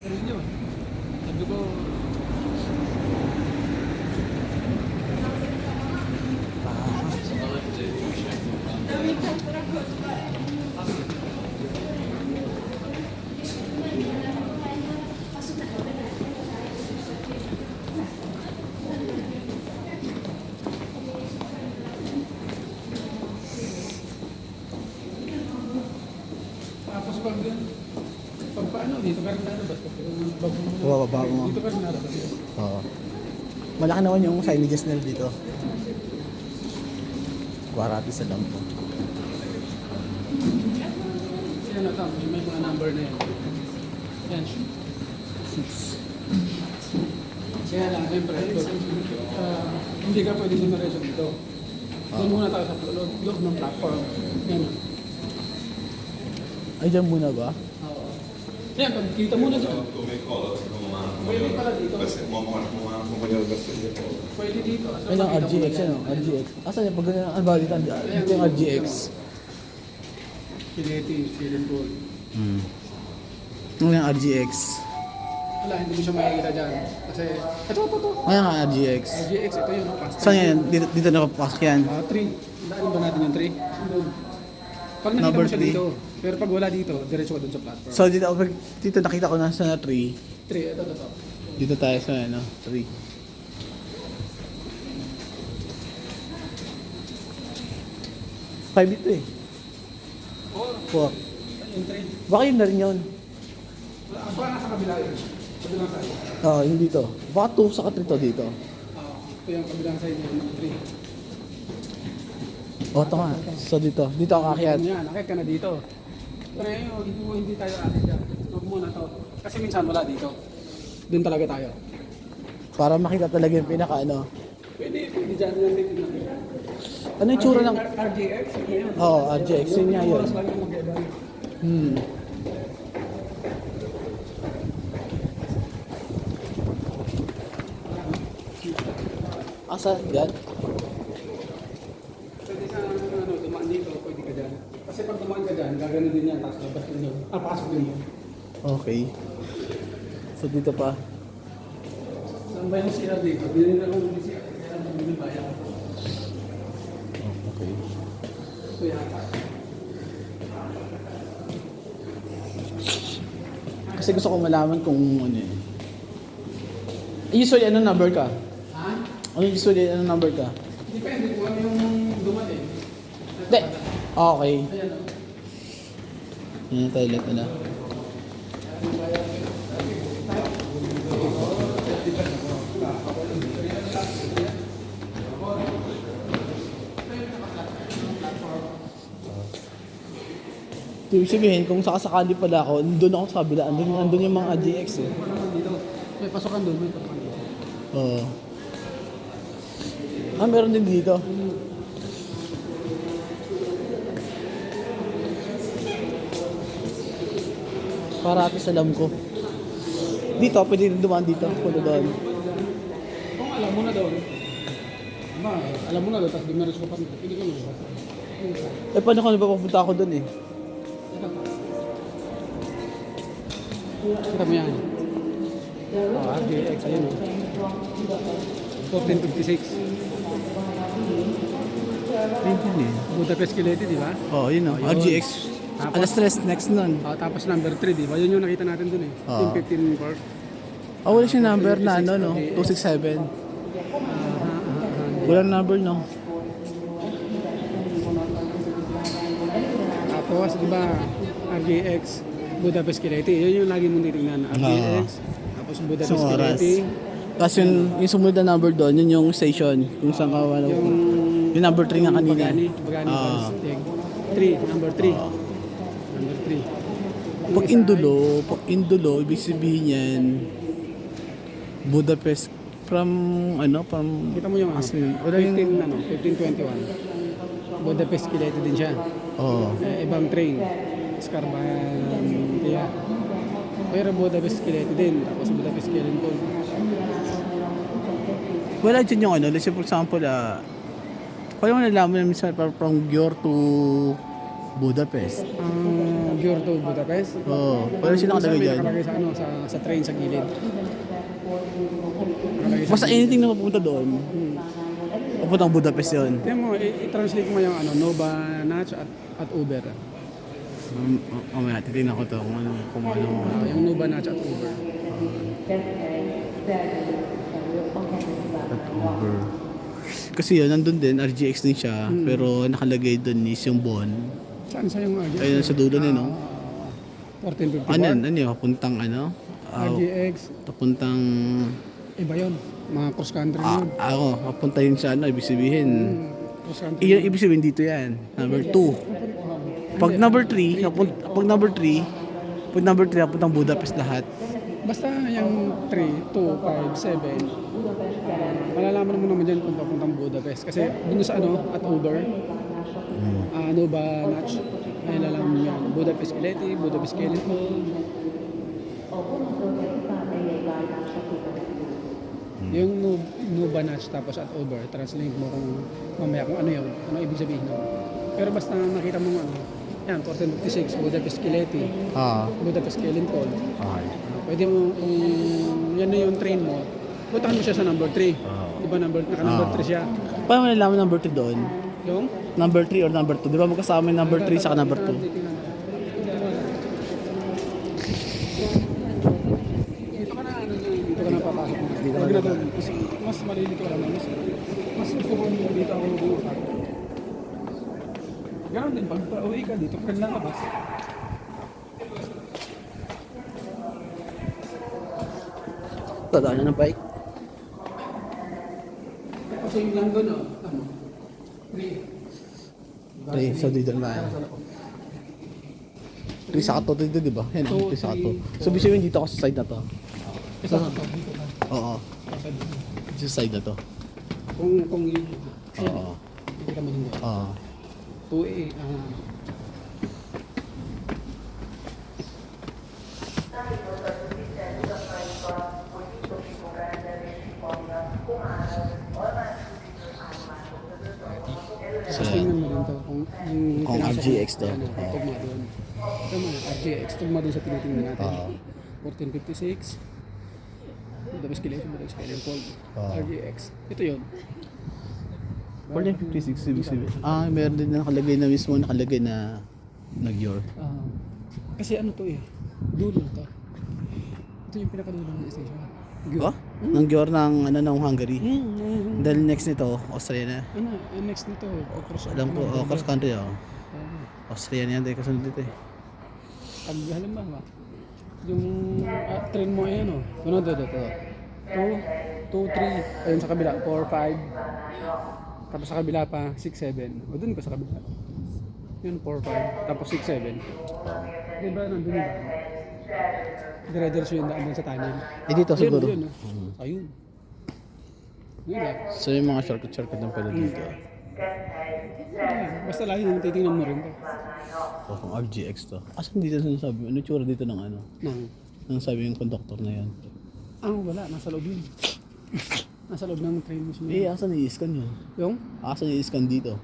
rin yun. Sabi ko, tapos pag paano, dito ka rin nalabas. Baba mo. Dito ka rin nalabas. Oo. Malaki naman yung signages nila dito. Guarati sa lampo. Yan na tam, may mga number na yan. Yan. 6. Kaya lang, siyempre, hindi ka pwede numeration dito. Doon muna tayo sa loob ng platform. Yan. Ay, dyan muna ba? Oo. Yan, pagkita muna dito. Pwede pala dito. Pwede dito. Asa Ayun ang makita mo RGX, na yan? ano? RGX. Asan yung pag ganyan ang balitan? Dito yung RGX. Pineti, Philip Gold. Ano yung RGX? Wala, hindi mo siya makikita dyan. Kasi, ito. Ngayon nga RGX. RGX, ito yun. Saan yan? Dito nakapasok yan. 3. Daanin ba natin yung 3? Pag nakita Number mo siya three. dito. Pero pag wala dito, diretso ka dun sa platform. So dito nakita ko na sa 3. 3, ito. Dito tayo sa 3. 5 ito eh. 4. Yung 3. Baka yun na rin yun. Baka nasa kabila yun. Kabilang side. Oo, yung dito. Baka 2 sa 3 to dito. Ito yung kabilang side niya, yung 3. O, ito nga. So dito. Dito ako akyat. Yan, nakit ka na dito. Pero yun, hindi tayo akit dyan. Huwag muna to. Kasi minsan wala dito. Doon talaga tayo. Para makita talaga yung pinaka ano. Pwede dyan yung dito na. Ano yung tsura ng... RGX? Yan. Oo, RGX. Yun nga yun. Mas bagay mag-iba. Asa? Yan? Pwede sa dumaan dito, pwede ka dyan. Kasi pag dumaan ka dyan, gagano din yan, tapos labas din yun. Pasok din yun. Okay. So dito pa. Saan ba yung CR dito? Binili na lang yung CR. Kaya lang bumili bayan. Okay. Ito yata. Kasi gusto ko malaman kung ano eh. Usually, ano number ka? Ha? Ano usually, ano number ka? Depende kung ano yung dumating. Hindi. Okay. Ayan o. Yan yung toilet nila. Ibig sabihin, kung sakasakali pala ako, doon ako sa kabila, andun yung mga GX eh. Dito. May pasokan doon, may pasokan dito. Oo. Meron din dito. Para ate sa alam ko. Dito, pwede rin dumaan dito. Punta doon. Kung alam mo na doon. Ba, alam mo na doon, tapos dimeros ko pa nito. Pwede ka mo. Eh, paano kung napapunta ako doon eh? Kita mo yan. RGX, ayun o. 1456. Ayun yun eh. Budapest Kileti, di ba? Oo, yun o. Ayun. RGX. Tapos- Alas 3, next nun. Tapos number 3, di ba? Yun yung nakita natin doon eh. Oo. Yung 15 Park. Wala siyang number na ano, no? 267. Walang number, no? Tapos, di ba, RGX, Budapest Kileti. Yun yung lagi mong titignan. RGX, tapos Budapest Isang oras. Kileti. Tapos yung sumunod na number doon, yun yung station. Kung saan ka wala. Yung number 3 nga kanina. Bagani, Ah. 3, number 3. Ah. Number 3. Pag Indulo, ibig sabihin yan, Budapest from, Kita mo yung wala yung, 1521. Budapest Kileti din siya. oh, Ibang train. Scarban, kaya. Pero Budapest Kileti din. Tapos Budapest Kileti po. wala dyan yung let's say for example, kaya mo nalaman namin sa from Győr to Budapest. Magyar to Budapest. Oo. Pero sino nakalagay dyan? Nakalagay sa ano, sa train sa gilid. Nakalagay sa Basta gilid. anything na mapunta doon. Papuntang Budapest yun. Tingnan mo, i-translate mo yung ano, Nova Natch at Uber. Mamaya, titignan ko to kung ano. Yung Nova Natch at Uber. At Uber. Kasi yun, nandun din, RGX din siya. Pero nakalagay doon is yung Bon. Saan sa yung RGX? Ayun, sa dulo na, no? 1451. Ano yun? Ano yun? Papuntang ano? RGX. Papuntang... Iba yun. Mga cross country yun. Ako, papunta yun sa ano, ibig sabihin. Cross country. Iyon, ibig sabihin dito yan. Number 2. Pag number 3, pag number 3, papuntang Budapest lahat. Basta yung 3, 2, 5, 7. Malalaman mo naman dyan kung papuntang Budapest. Kasi dun sa ano, at Uber. Nova Natch. Ay lalaman mo yan. Budapest Kileti, Budapest Kelito. Yung Nova Natch tapos at Uber, translate mo kung mamaya kung ano yun, ano ibig sabihin nun. Pero basta nakita mo ano, yan, 1456, Budapest Kileti, Budapest Kelintol. Okay. Pwede mo, kung yan na yung train mo, puntahan mo siya sa number 3. Di ba naka-number 3 siya? Paano malalaman number 3 doon? Yung? Number 3 or number 2? Di ba magkasama yung number 3 sa number 2? Dito ka na, ano na, dito ka na papasok. Dito ka na doon. Kasi mas malilito ka naman. Mas gusto ko dito ako buka. Ganon din, pag pauwi ka dito, ka lang labas. Tadaan na ng bike. Kasi yung lang doon, ano? 3, so dito na tayo. 3 sa kato dito, di ba? Yan, 3 sa kato. So, ibig sabihin dito ako sa side na to. Isa ka to, dito ka. Oo. Dito sa side na to. Kung yun, Oo. kita mo din doon. Oo. 2A, So, tingnan mo din to kung yung Kung pinasok RGX mo, to. ano, Oo. tugma doon. Tama, RGX, tugma doon sa tinitingnan natin. Oo. 1456. Budapest Kileti, Budapest Kelentol. Oo. RGX. Ito yun. 1456, ibig sabihin. Meron din na nakalagay na mismo, nakalagay na Magyar. Kasi ano to eh, dulo to. Ito yung pinakadulo ng station. Oh? Magyar ng, ng Hungary. Mm. Dahil next nito, Austria na. Ano, next nito, cross. Alam ko, cross country, Austria na yan, dahil kasunod dito eh. Pag halimbawa, yung train mo ayan sunod ito. 2, 3, ayun sa kabila, 4, 5. Tapos sa kabila pa, 6, 7. O dun ka sa kabila. Yun, 4, 5. Tapos 6, 7. Diba, nandun ba? Dire-diretso yung daan dun sa tunnel. Dito Ayun, siguro. Ayun. Ayun. Yun lang. So yung mga shortcut ng pala dito. Basta lagi yung titingnan mo rin to. So kung RGX to. Asan dito sinasabi? Ano tsura dito ng ano? Nang sabi yung conductor na yan. Wala. Nasa loob yun. Nasa loob ng train mismo. Asan i-scan yun? Yung? Asan i-scan dito?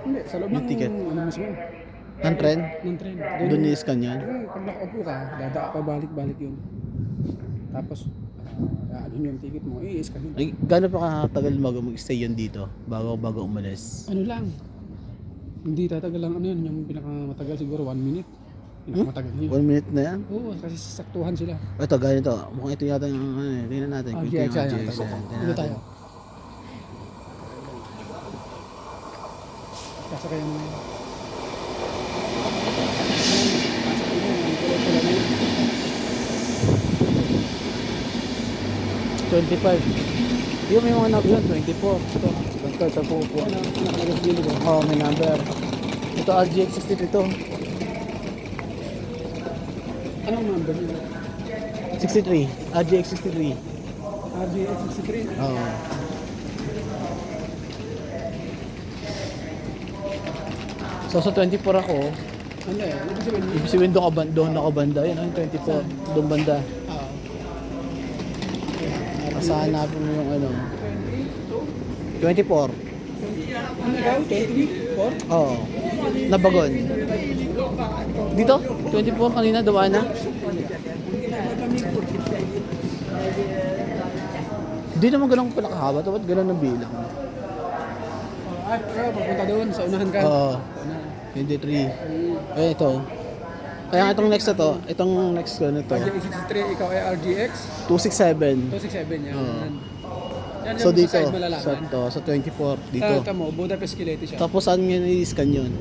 Hindi. Sa loob Yung ng ticket. ano mismo. Ng tren? Ng train. Doon i-scan yan? Pag nakaupo ka, dada pa balik-balik yun. Tapos, ano yung ticket mo, i-scan yun. Ay, gano'n pa katagal mag-stay yun dito? Bago umalis? Ano lang, hindi tatagal lang ano yun, yung pinakamatagal siguro 1 minute. Pinakamatagal yun. 1 minute na yan? Oo, kasi sasaktuhan sila. Ito, ganito. Mukhang ito yata yung tingnan natin. Kung ito yung RGX yan. RGX yan. Tingnan Dito natin. tayo. Sasakyan mo na yun. 25. Yung may mga number yun, 24. Ito po po. Nakalagay sa gilid. Oo, may number. Ito RGX 63 to. Anong number yun? 63. RGX 63. RGX 63. Oo. So sa 24 ako, Ano eh, ibig sabihin, ibig sabihin doon ako banda. Yun, yung 24. Doon banda. Asahan natin mo yung ano. 24. ano daw? 24? Oo. Na bagon. Dito? 24 kanina, dumaan na? Hindi naman ganun pala kahaba. Dapat ganun ang bilang. Papunta doon, sa unahan ka. Oo. Unahan. 23. Eh, ito. Kaya itong next na to, itong next ko na to. RGX 63, ikaw ay RGX 267. 267 yan. Oo. Yan So yung dito, sa side malalaman. sa 24, dito. Ito mo, Budapest Kileti siya. Tapos saan nga i-scan yun?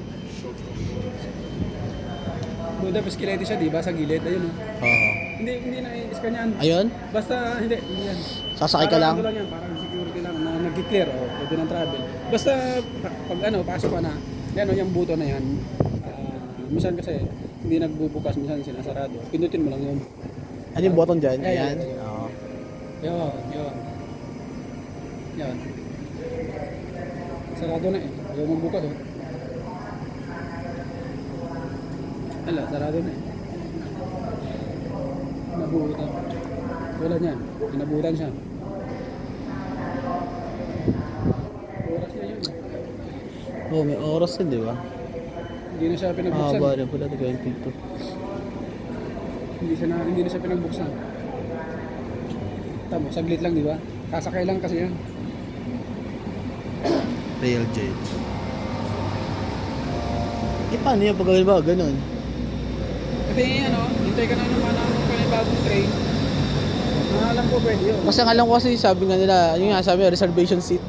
Budapest Kileti siya, di ba? Sa gilid, ayun oh. Oo. Hindi na i-scan yan. Ayun? Basta, hindi yan. Sasakay ka lang? Ano lang yan, parang security lang na nag-clear o pwede ng travel. Basta, pag pasok ka na, yan o, yung buto na yan. Minsan kasi, hindi nagbubukas, minsan sinasarado. Pindutin mo lang yun. Ano yung button dyan? Ayan. Ayan. Oo. Yun. Yan. Sarado na eh. Ayaw magbukas oh. Hala, sarado na eh. Nabutan. Wala niyan. Inabutan siya. Oras na yun. Oh, may oras din, di ba? Hindi na siya pinagbuksan. Haba rin pala, 22. Hindi na siya pinagbuksan. Tama, saglit lang, di ba? Sasakay lang kasi yan. Real jet. Eh, paano yan pag ganun? Kasi ano, hintay ka na naman ang panibagong train. Alam ko pwede yun. Kasi alam ko kasi sabi nga nila, yun nga sabi reservation seat.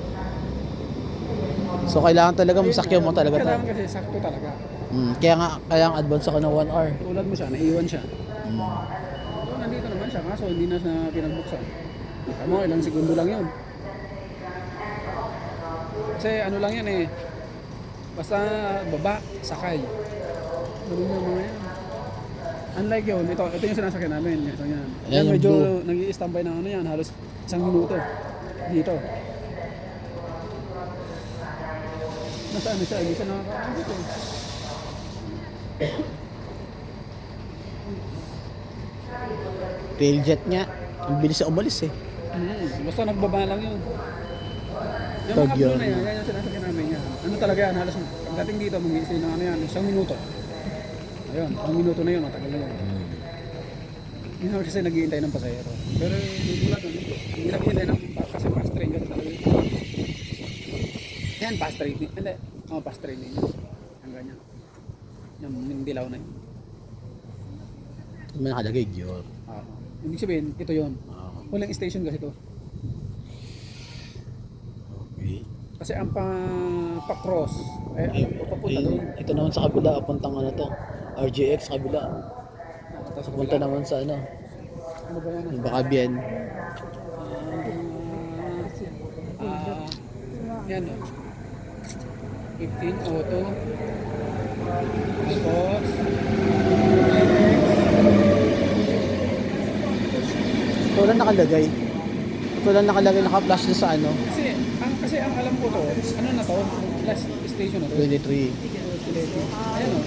So kailangan talaga masakyan mo talaga Kailangan kasi sakto talaga. Kaya ang advance ako ng 1 hour. Tulad mo siya, naiwan siya. So, nandito naman siya, kaso hindi na siya pinagbuksan. Tama, ilang segundo lang yun. Kasi ano lang yan eh. Basta baba, sakay. Ganun yung mga yan. Unlike yun, ito yung sinasakyan namin. Ito yan. Ayan, Yan yung medyo blue. nag-i-standby ng ano yan, halos 1 minuto. Dito. Nasaan na siya? Hindi siya nakakaano dito. Tail jet nga. Ang bilis na umalis eh. Basta nagbaba lang yun. Yung Pag mga blue yun. na yan, yan yung sinasakyan namin yan. Ano talaga yan, halos pagdating dito, mag-iisay na ano yan, 1 minuto. Ayun, 1 minuto na yun, matagal na yun. Hindi naman kasi naghihintay ng pasahero. Pero hindi lang doon, hindi naghihintay ng kasi fast train kasi talaga yun. Yan, fast train. Hindi, fast train din yan. Ang ganyan. Yung dilaw na yun. May nakalagay, Gior. Ibig sabihin, ito yun. Walang station kasi ito. Okay. Kasi ang pa-cross, papunta doon. Ito naman sa kabila, papuntang ano to. RGX sa kabila. Tapos Papunta naman sa ano. ano ba yan? Yung Bakabian. Yan o. 15 auto. Tapos Ito lang nakalagay. Ito lang nakalagay, naka-flash na sa ano. kasi ang alam ko to, ano na to? Last station na to. 23. Ayan o,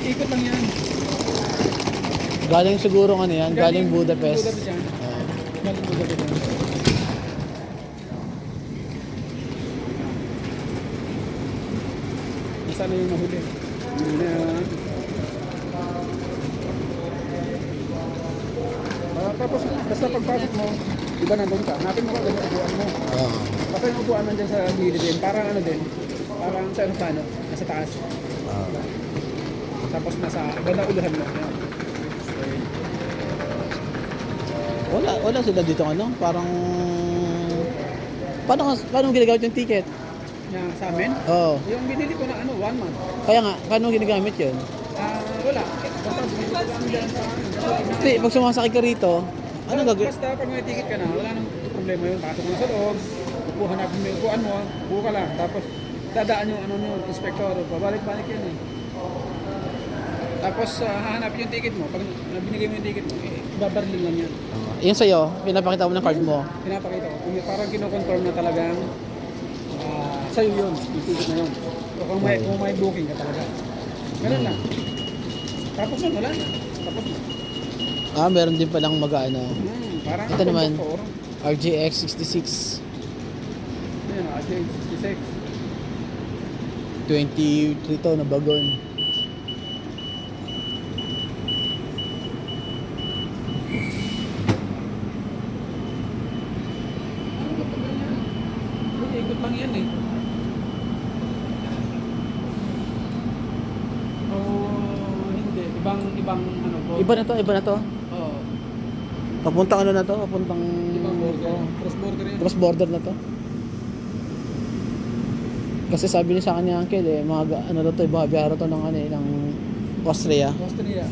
iikot lang yan. Galing siguro ano yan, galing Budapest. Budapest yan. Ah. Galing Budapest yan. Sana yung mahuli. Hindi na. Tapos basta pagpasok mo, di ba nandun ka, hanapin mo kagad yung upuan mo. Basta yung upuan nandyan sa gilid din, parang ano din, parang sa aeroplano, nasa taas. Tapos nasa ganda uluhan mo. Ayan. Wala sila dito ano, parang paano ginagamit yung ticket? Yan, sa amin, Oo. yung binili ko na ano, 1 month. Kaya nga, paano ginagamit yun? Wala. Basta binili ko lang dyan sa Hindi, pag sumasakay ka rito, ano gagawin? Basta pag may ticket ka na, wala nang problema yun. Pasok mo na sa loob, hanapin mo yung upuan mo, upo ka lang. Tapos dadaan yung ano nyo, inspector, pabalik-balik yun eh. Tapos hahanapin yung ticket mo. Pag binigay mo yung ticket mo, babarling lang yan. Yan sa'yo, pinapakita mo ng card mo. Pinapakita ko. Parang kinoconfirm na talagang sa'yo yun, yung ticket na yun. So, kung may booking ka talaga. Ganun lang. Tapos nun, wala na. Tapos na. Meron din palang mag-ano. Parang Ito naman. conductor. RGX 66. Ayan, RJ 66. 2023 to na bagon. Ikot lang yan eh. Oh, hindi. Ibang ano po. Iba na to, iba na to. Oo. Papuntang ano na to, papuntang Ibang border. Cross border yan. cross border na to. Kasi sabi niya sa kanya uncle eh, mga ano to, biyahara to ng ano eh, ng Austria. Austria.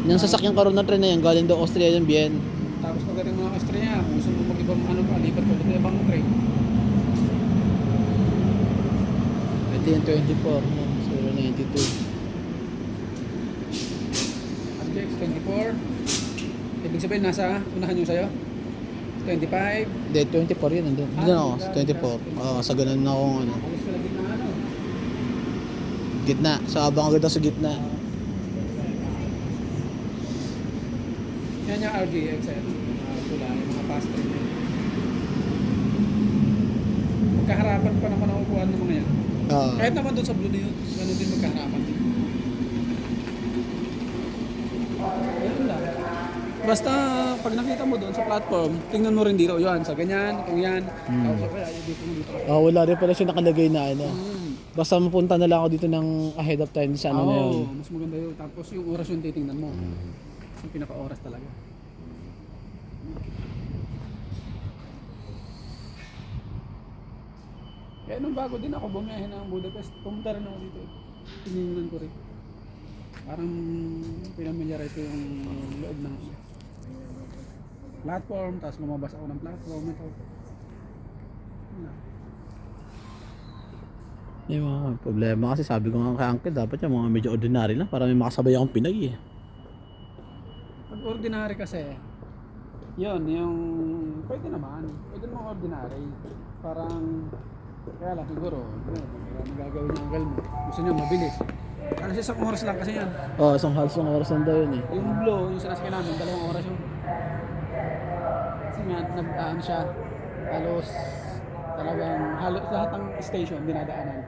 Yung sasakyan karon na train na yan, galing daw Austria yung Bien. Tapos pagdating mo ng Austria, kung gusto mo mag-ibang ano pa, lipat ka sa ibang train. Ito yung 24, no? 092. RGX 24. Ibig sabihin nasa unahan yung sa'yo? 25. Hindi, 24 yun, nandun. Nandun ako, sa 24. Oo, sa ganun na akong ano. Alis ka lagi na ano. Gitna, sa abang agad ako sa gitna. Yan yung RGX eh. Pula, yung mga past train. Magkaharapan pa naman ang upuan ng mga yan. Oo. Kahit naman doon sa blue na yun, ganun din magkaharapan din. Ayun lang. Basta pag nakita mo doon sa platform, tingnan mo rin dito, yun, sa ganyan, kung yan. Tapos kaya dito mo dito. Wala rin pala siya nakalagay na ano. Hmm. Basta mapunta na lang ako dito ng ahead of time sa ano na yun. Oo, mas maganda yun. Tapos yung oras yung titingnan mo. Yung pinaka-oras talaga. Kaya nung bago din ako bumiyahe ng Budapest, pumunta rin ako dito. Tinignan ko rin. Parang pinamilyarize ko yung loob ng platform, tapos lumabas ako ng platform. Ito. Wala. Yung mga problema kasi sabi ko nga kay uncle, dapat yung mga medyo ordinary lang para may makasabay akong Pinay eh. Pag ordinary kasi, yun, yung pwede naman. Pwede naman ordinary. Parang, kaya lang siguro, magagawin yung angle mo. Gusto niya mabilis. Ano siya, 1 oras lang kasi yan. Oo, isang halos ng oras lang daw yun eh. Yung blow, yung sinasakyan namin, 2 oras yun. Kasi nga, nag-ano siya, halos, talagang, halos lahat ng station, dinadaanan.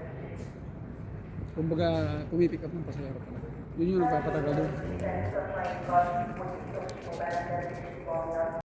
Kumbaga, pumipick up ng pasahero talaga. Yun yung nagpapatagal doon.